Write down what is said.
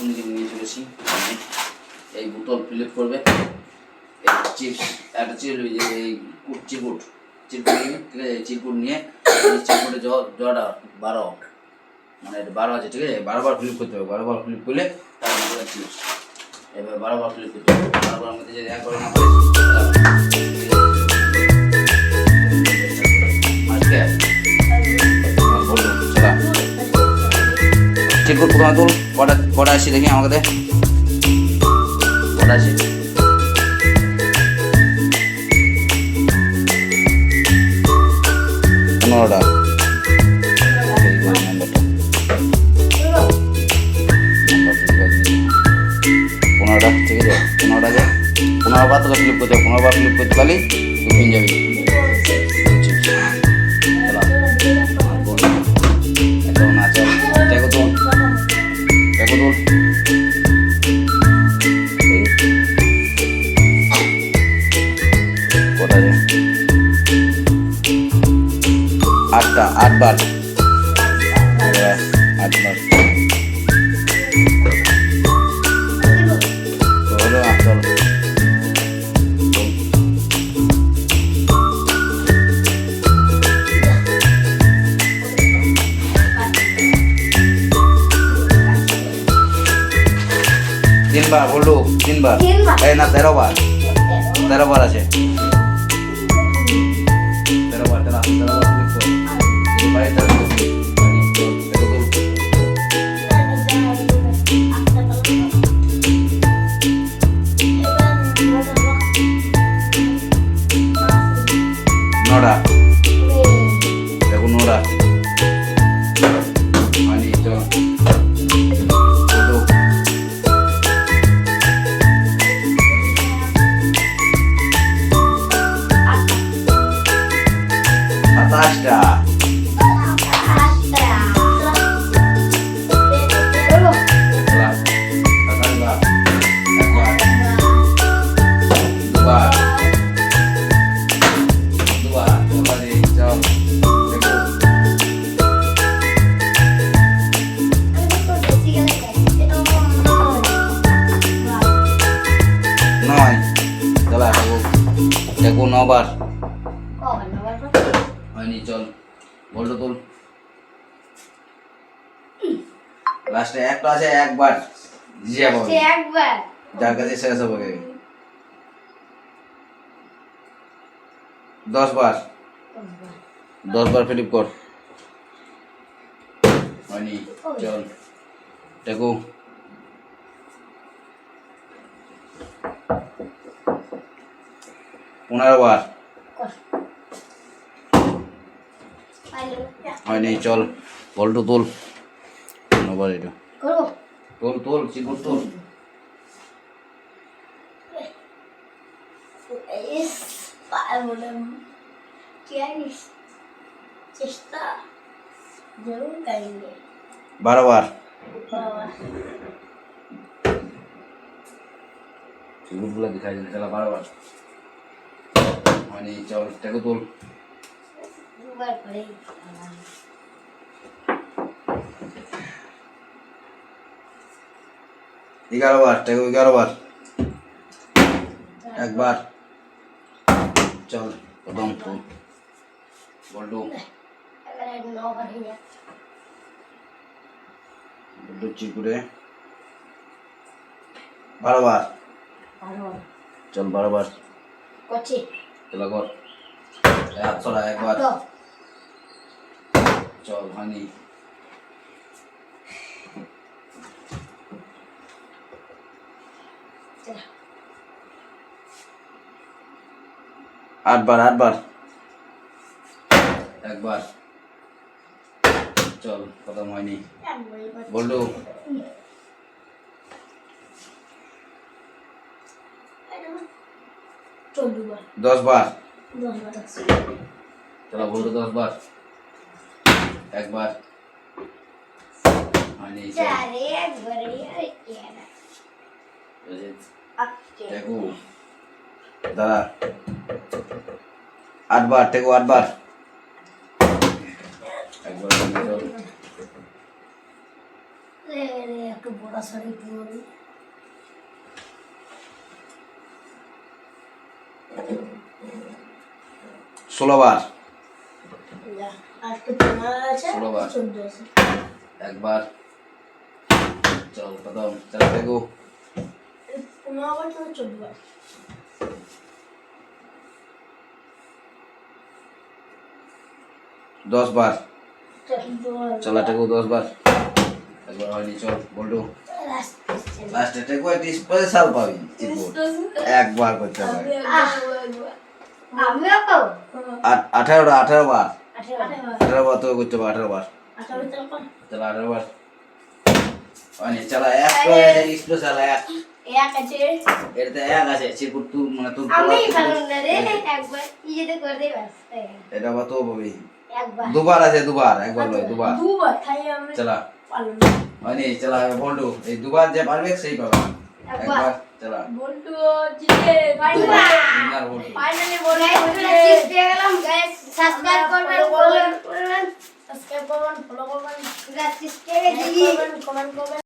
নিজে নিয়ে চলেছি। এই বোতল ফিল করবে, এই চিপস একটা চিরকুট নিয়ে, ঠিক আছে, চিরকুট নিয়ে চিরকুটে জটা 12 মানে 12 আছে, ঠিক আছে, 12বার ফ্লিপ করতে হবে। 12বার ফ্লিপ করলে তার মধ্যে চিপস এবার 12বার ফ্লিপ করতে হবে। 12বার মধ্যে যদি একবার না পারে চিরকুট প্রথমে তুল। কটা আসি দেখি আমাকে দে, কটা আসি। পনেরোটা। পনেরোটা, ঠিক আছে, 15টা 15বার তোকে ফ্লিপ করতে হবে। 15বার ফ্লিপ করতে পারলি তুই পিন যাবি। একদম নাচা দেখো তো, দেখো তো কটা আছে, 8টা, 8বার, 8বার চলো। চলো 3বার বললো, 3বার, এই না 13বার, 13বার আছে, 13বার। 13বার নোড়া, দেখো নোড়া মানে চল 27টা। দেখো 9বার হয়নি, চল বলতো তোল। লাস্টে একটা আছে, একবার জিয়া পাবে, যার কাছে শেষ হবে। 10বার, 10বার ফ্লিপ কর হয়নি, চল দেখো। 15বার হয়নি, চল বলটু তোল। 15বার এটা তোল, তোল চিরকুট তোল। चेष्टा जरूर करेंगे। 12বার चिरकुटগুলো दिखाई दे, चला 12বার হয়নি, চল দেখো তোল। 2 बार पड़े 11বার, দেখো 11বার, একবার, চল প্রথম তোল বলটু। अगर 9 बार ही है বলটু চিরকুটে 12বার, চল 12বার कोची চলা কর। ছড়া একবার, চল হয়নি, 8বার, 8বার একবার, চল খতম হয়নি বলটু। 10বার, চলো বলটু 10বার, একবার হয়নি, দেখো দাদা 8বার, দেখো 8বার, একবার একটু বড় সরি পুরো 16 বার যা আর একটু পোনা আছে 16 বার। 14 আছে একবার চল কদম চল দেখো 15 বার তো 14 বার 10 বার 14 বার চল টেকো 10 বার একবার হয়নি চল বল্টু লাস্ট টেকো একটা স্পেশাল পাবি চিরকুট একবার করতে পারবি আমিও পাবো 18 বার 18 বার 18 বার তো করতে পারবি 18 বার 18 বার চল 18 বার হয়নি চল এক করে স্পেশাল এক এক আছে এটাতে এক আছে চিরকুট তুই মানে তুই আমি পারবো না রে একবার ইয়েতে করে দে ব্যাস এটা বা তো পাবি একবার দুবার আছে দুবার একবার নয় দুবার দুবার তাই আমি চলা পারলাম না হয়নি চলা বল্টু এই দুবার যে পারবে সেই পাবে একবার চলা বল্টু জিতে উইনার বল্টু ফাইনালি বলে জিতে গেলাম গাইস সাবস্ক্রাইব করবেন ফলো করবেন সাবস্ক্রাইব করবেন ফলো করবেন গাইস কমেন্ট করবেন